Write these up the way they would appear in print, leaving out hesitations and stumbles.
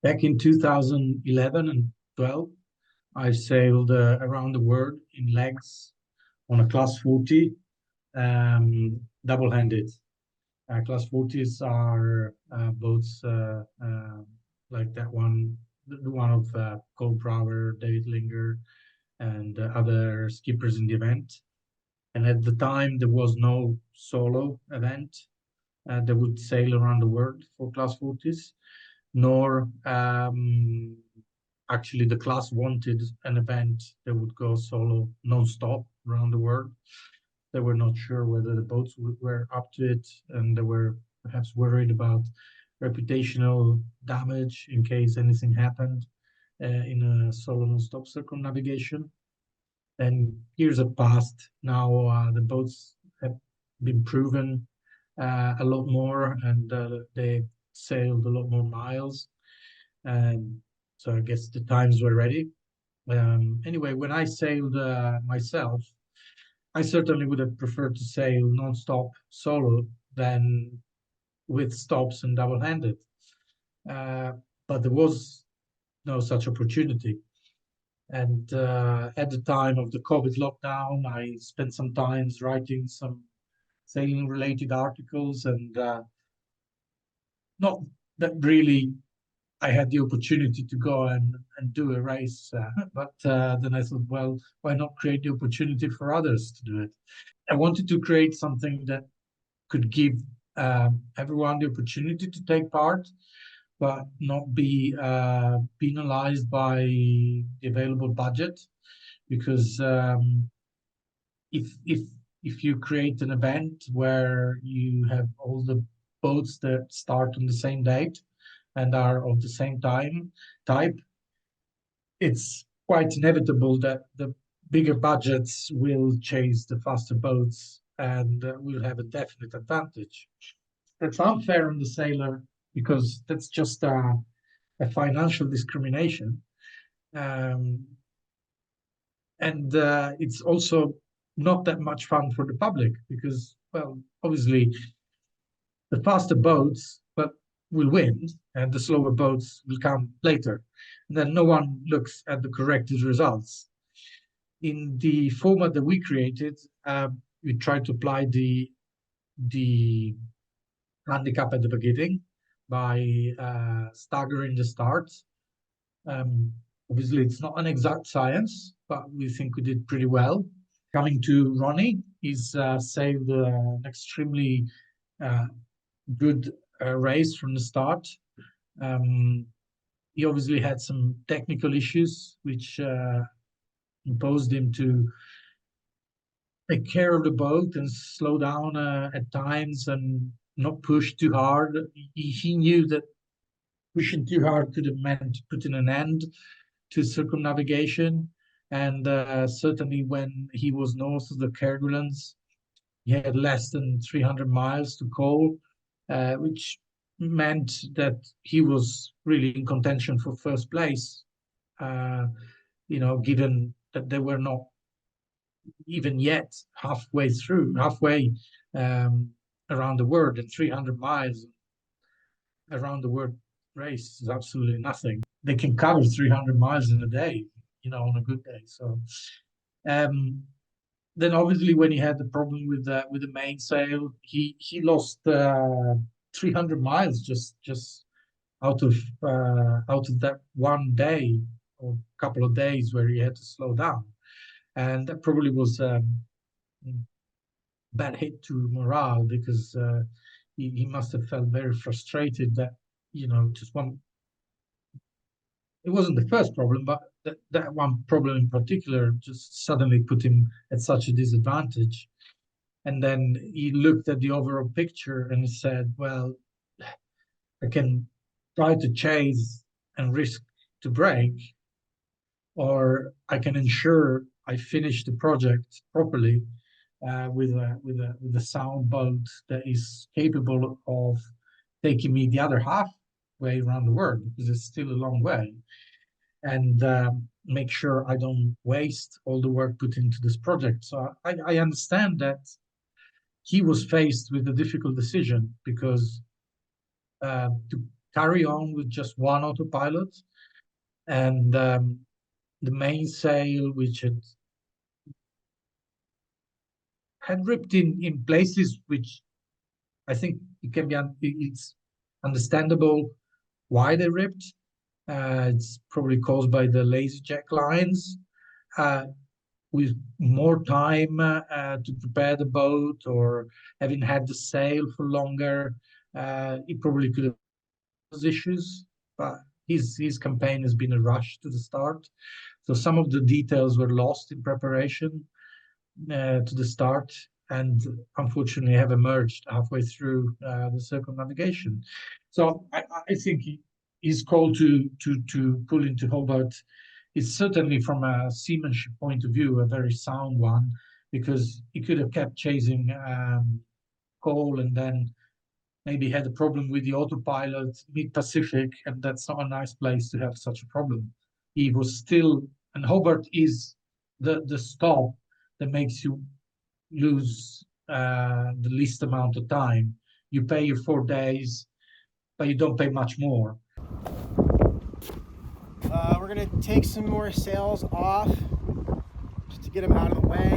Back in 2011 and 12, I sailed around the world in legs on a Class 40, double-handed. Class 40s are boats like that one, the one of Cole Brower, David Linger, and other skippers in the event. And at the time, there was no solo event that would sail around the world for Class 40s, nor actually the class wanted an event that would go solo non-stop around the world. They were not sure whether the boats were up to it, and they were perhaps worried about reputational damage in case anything happened in a solo non-stop circumnavigation. And years have passed. Now the boats have been proven a lot more, and they sailed a lot more miles. And so I guess the times were ready. Anyway, when I sailed myself, I certainly would have preferred to sail non-stop solo than with stops and double-handed. Uh, but there was no such opportunity. And at the time of the COVID lockdown, I spent some time writing some sailing-related articles, and not that really I had the opportunity to go and do a race. But then I thought, well, why not create the opportunity for others to do it? I wanted to create something that could give everyone the opportunity to take part, but not be penalized by the available budget. Because if you create an event where you have all the boats that start on the same date and are of the same type, it's quite inevitable that the bigger budgets will chase the faster boats and will have a definite advantage. That's unfair on the sailor because that's just a financial discrimination. Um, and it's also not that much fun for the public because, well, obviously the faster boats will win and the slower boats will come later. And then no one looks at the corrected results. In the format that we created, we tried to apply the handicap at the beginning by staggering the starts. Obviously, it's not an exact science, but we think we did pretty well. Coming to Ronnie, he's sailed an extremely good race from the start. He obviously had some technical issues, which imposed him to take care of the boat and slow down at times and not push too hard. He knew that pushing too hard could have meant putting an end to circumnavigation. And certainly when he was north of the Kerguelens, he had less than 300 miles to coal, which meant that he was really in contention for first place, given that they were not even yet halfway around the world, and 300 miles around the world race is absolutely nothing. They can cover 300 miles in a day, on a good day. So then obviously when he had the problem with the mainsail, he lost 300 miles just out of that one day or couple of days where he had to slow down, and that probably was bad hit to morale because he must have felt very frustrated that just one. It wasn't the first problem, but that one problem in particular just suddenly put him at such a disadvantage. And then he looked at the overall picture and he said, well, I can try to chase and risk to break, or I can ensure I finish the project properly with a sound boat that is capable of taking me the other halfway around the world, because it's still a long way, and make sure I don't waste all the work put into this project. So I understand that he was faced with a difficult decision because to carry on with just one autopilot, and the mainsail, which had ripped in places which I think it's understandable why they ripped. It's probably caused by the lazy jack lines. With more time to prepare the boat, or having had the sail for longer, he probably could have those issues. But his campaign has been a rush to the start, so some of the details were lost in preparation to the start, and unfortunately have emerged halfway through the circumnavigation. So I think his call to pull into Hobart is certainly, from a seamanship point of view, a very sound one, because he could have kept chasing coal and then maybe had a problem with the autopilot mid-Pacific, and that's not a nice place to have such a problem. He was still, and Hobart is the stop that makes you lose the least amount of time. You pay your 4 days, but you don't pay much more. We're gonna take some more sails off just to get them out of the way,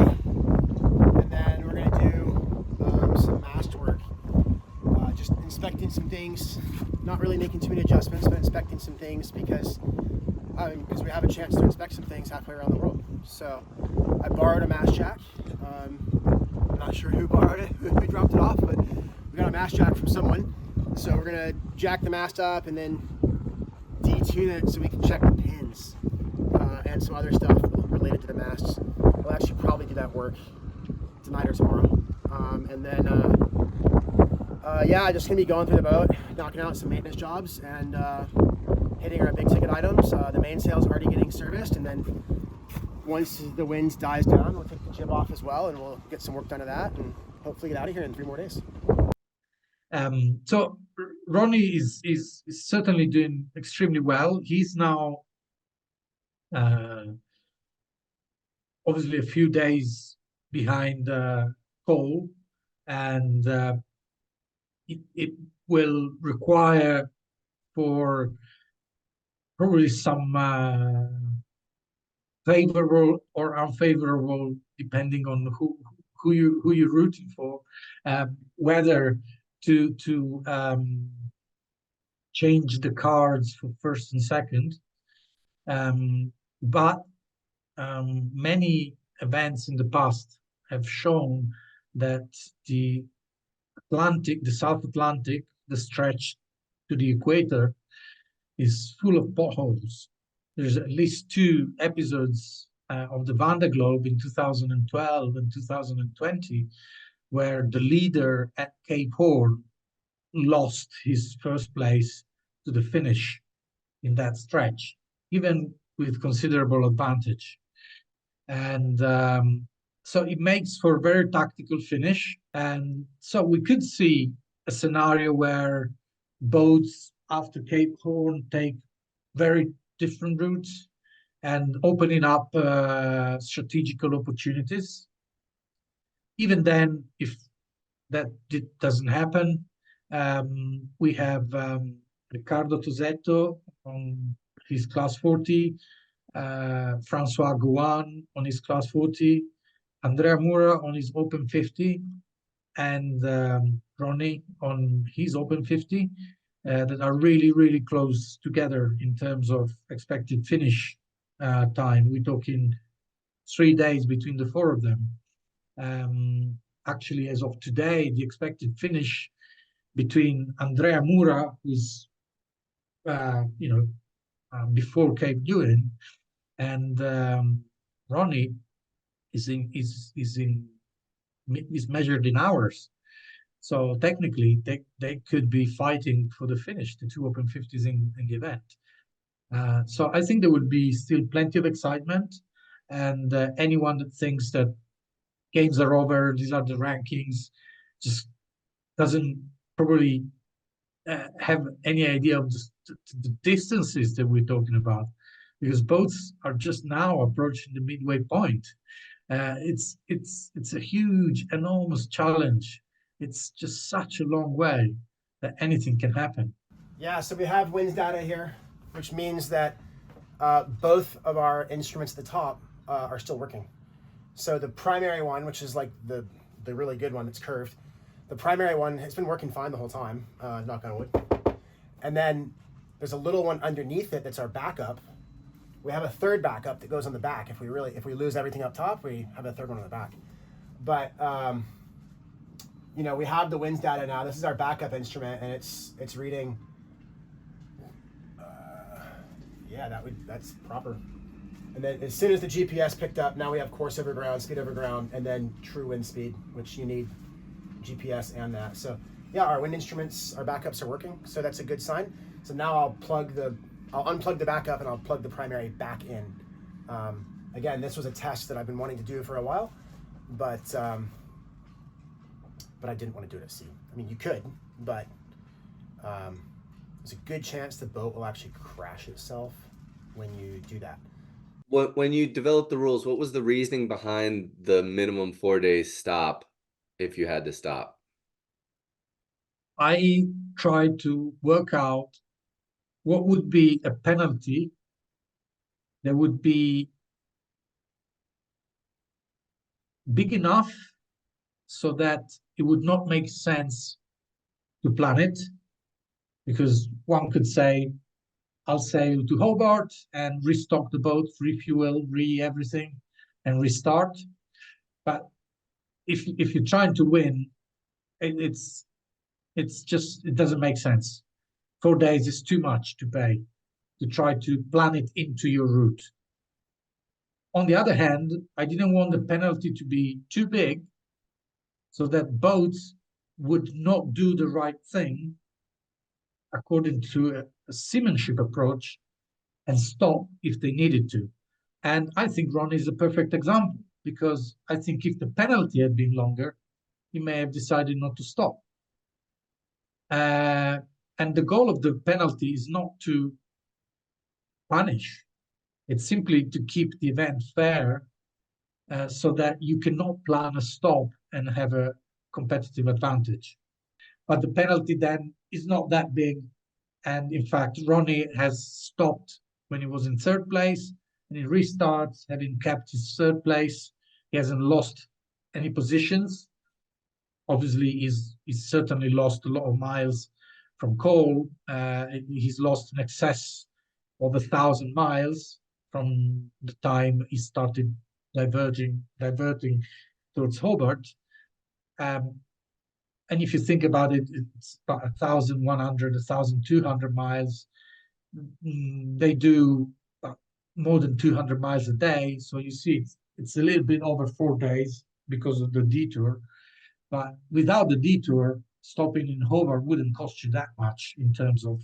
and then we're gonna do some mast work. Just inspecting some things, not really making too many adjustments, but inspecting some things because we have a chance to inspect some things halfway around the world. So I borrowed a mast jack. I'm not sure who borrowed it, who dropped it off, but we got a mast jack from someone. So we're gonna jack the mast up and then detune it so we can check the pins and some other stuff related to the masts. We'll actually probably do that work tonight or tomorrow. And then yeah, just gonna be going through the boat, knocking out some maintenance jobs and hitting our big ticket items. The mainsail's already getting serviced, and then once the wind dies down, we'll take the jib off as well, and we'll get some work done to that, and hopefully get out of here in 3 more days. So Ronnie is certainly doing extremely well. He's now obviously a few days behind Cole, and it will require for probably some favorable or unfavorable, depending on who you're rooting for, whether to change the cards for first and second. But many events in the past have shown that the South Atlantic, the stretch to the equator, is full of potholes. There's at least 2 episodes of the Vanda Globe in 2012 and 2020 where the leader at Cape Horn lost his first place to the finish in that stretch, even with considerable advantage. And so it makes for a very tactical finish. And so we could see a scenario where boats after Cape Horn take very different routes and opening up strategical opportunities. Even then, if that doesn't happen, we have Riccardo Tosetto on his class 40, Francois Gouin on his class 40, Andrea Mura on his open 50, and Ronnie on his open 50, that are really, really close together in terms of expected finish time. We're talking 3 days between the 4 of them. Actually, as of today, the expected finish between Andrea Mura, who's before Cape Dewin, and Ronnie is measured in hours. So technically, they could be fighting for the finish, the 2 open 50s in the event. So I think there would be still plenty of excitement, and anyone that thinks that games are over, these are the rankings, just doesn't probably have any idea of the distances that we're talking about, because boats are just now approaching the midway point. It's a huge, enormous challenge. It's just such a long way that anything can happen. Yeah, so we have winds data here, which means that both of our instruments at the top are still working. So the primary one, which is like the really good one that's curved, the primary one has been working fine the whole time, knock on wood. And then there's a little one underneath it that's our backup. We have a third backup that goes on the back. If we lose everything up top, we have a third one on the back. But you know, we have the winds data now. This is our backup instrument, and it's reading. Yeah, that's proper. And then as soon as the GPS picked up, now we have course over ground, speed over ground, and then true wind speed, which you need GPS and that. So yeah, our wind instruments, our backups are working. So that's a good sign. So now I'll unplug the backup and I'll plug the primary back in. Again, this was a test that I've been wanting to do for a while, but I didn't want to do it at sea. I mean, you could, but there's a good chance the boat will actually crash itself when you do that. When you developed the rules, what was the reasoning behind the minimum 4 days stop if you had to stop? I tried to work out what would be a penalty that would be big enough so that it would not make sense to plan it, because one could say, I'll sail to Hobart and restock the boat, refuel, everything, and restart. But if you're trying to win, it doesn't make sense. 4 days is too much to pay to try to plan it into your route. On the other hand, I didn't want the penalty to be too big so that boats would not do the right thing according to a seamanship approach and stop if they needed to. And I think Ronnie is a perfect example, because I think if the penalty had been longer, he may have decided not to stop. And the goal of the penalty is not to punish. It's simply to keep the event fair, so that you cannot plan a stop and have a competitive advantage. But the penalty then is not that big. And in fact, Ronnie has stopped when he was in third place, and he restarts having kept his third place. He hasn't lost any positions. Obviously, he's certainly lost a lot of miles from Cole. He's lost in excess of 1,000 miles from the time he started diverting towards Hobart. And if you think about it, it's about 1,100, 1,200 miles. They do more than 200 miles a day. So you see, it's a little bit over 4 days because of the detour. But without the detour, stopping in Hobart wouldn't cost you that much in terms of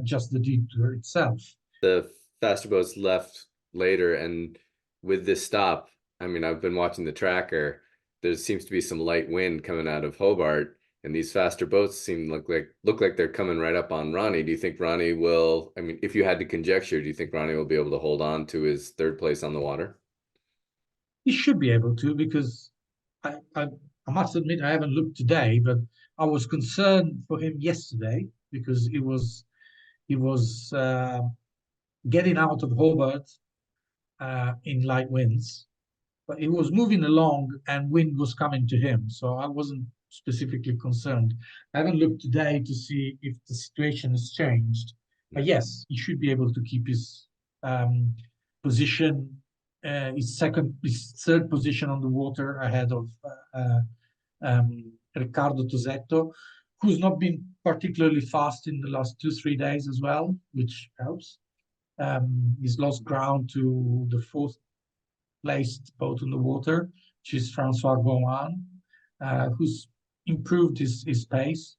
just the detour itself. The faster boats left later, and with this stop, I mean, I've been watching the tracker. There seems to be some light wind coming out of Hobart, and these faster boats seem look like they're coming right up on Ronnie. Do you think Ronnie will? I mean, if you had to conjecture, do you think Ronnie will be able to hold on to his third place on the water? He should be able to, because I must admit I haven't looked today, but I was concerned for him yesterday because he was getting out of Hobart in light winds, but he was moving along and wind was coming to him, so I wasn't specifically concerned. I haven't looked today to see if the situation has changed, but yes, he should be able to keep his position, his third position on the water ahead of Riccardo Tosetto, who's not been particularly fast in the last 2-3 days as well, which helps. He's lost ground to the fourth placed boat on the water, which is Francois Gouin, who's improved his pace.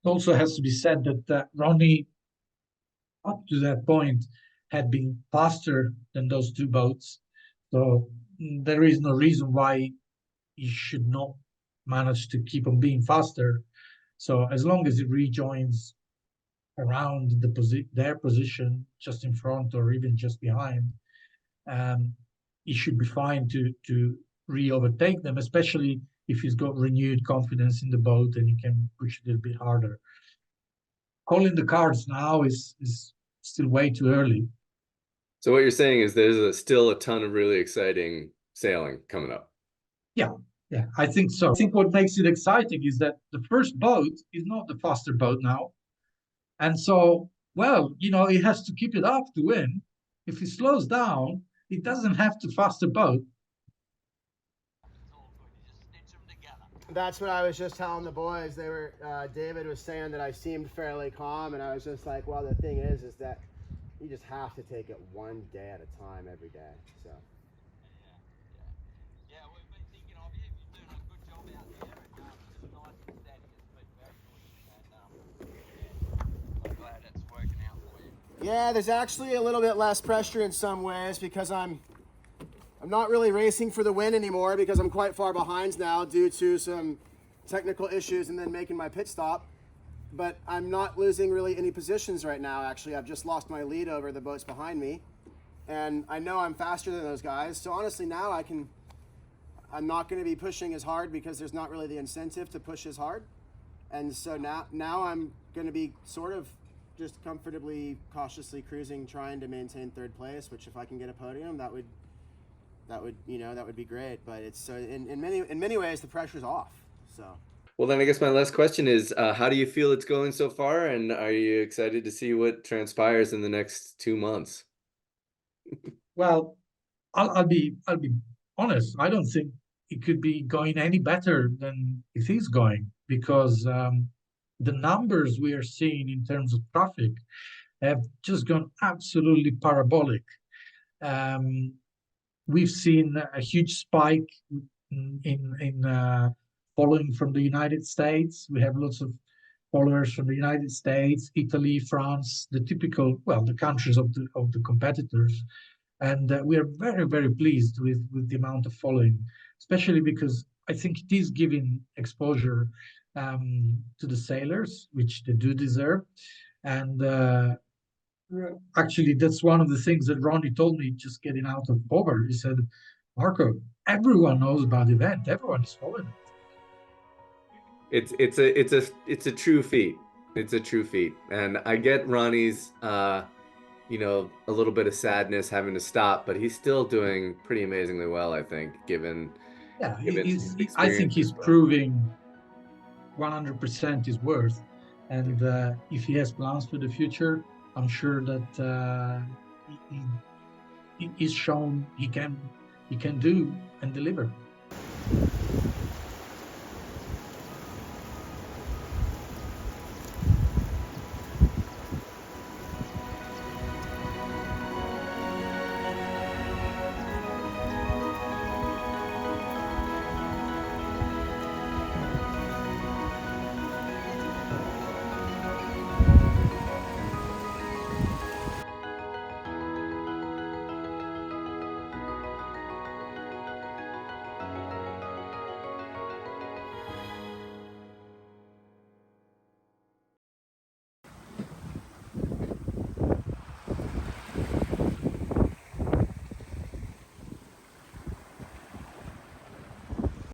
It also has to be said that Ronnie, up to that point, had been faster than those two boats. So there is no reason why he should not manage to keep on being faster. So as long as he rejoins around their position, just in front or even just behind, he should be fine to re-overtake them, especially if he's got renewed confidence in the boat, then he can push a little bit harder. Calling the cards now is still way too early. So what you're saying is there's still a ton of really exciting sailing coming up. Yeah, I think so. I think what makes it exciting is that the first boat is not the faster boat now. And so, well, he has to keep it up to win. If he slows down, he doesn't have to faster boat. That's what I was just telling the boys. They were David was saying that I seemed fairly calm, and I was just like, well, the thing is that you just have to take it one day at a time every day. So. Yeah, we've been thinking of you. You're doing a good job out there, and it's nice and steady. It's been very good, and I'm glad it's working out for you. Yeah, there's actually a little bit less pressure in some ways because I'm not really racing for the win anymore because I'm quite far behind now due to some technical issues and then making my pit stop. But I'm not losing really any positions right now, actually. I've just lost my lead over the boats behind me. And I know I'm faster than those guys. So honestly, now I'm not going to be pushing as hard because there's not really the incentive to push as hard. And so now I'm going to be sort of just comfortably, cautiously cruising, trying to maintain third place, which if I can get a podium, that would be great. But it's so in many ways the pressure's off. So. Well, then I guess my last question is, how do you feel it's going so far, and are you excited to see what transpires in the next 2 months? Well, I'll be honest. I don't think it could be going any better than it is going because the numbers we are seeing in terms of traffic have just gone absolutely parabolic. We've seen a huge spike in following from the United States. We have lots of followers from the United States, Italy, France, the typical, the countries of the competitors. And we are very, very pleased with the amount of following, especially because I think it is giving exposure to the sailors, which they do deserve. And actually, that's one of the things that Ronnie told me just getting out of Hobart. He said, Marco, everyone knows about the event. Everyone is following It's it. a true feat. It's a true feat. And I get Ronnie's a little bit of sadness having to stop, but he's still doing pretty amazingly well, I think, given his I think experience he's as well. proving 100% his worth. And if he has plans for the future, I'm sure that he's shown he can do and deliver.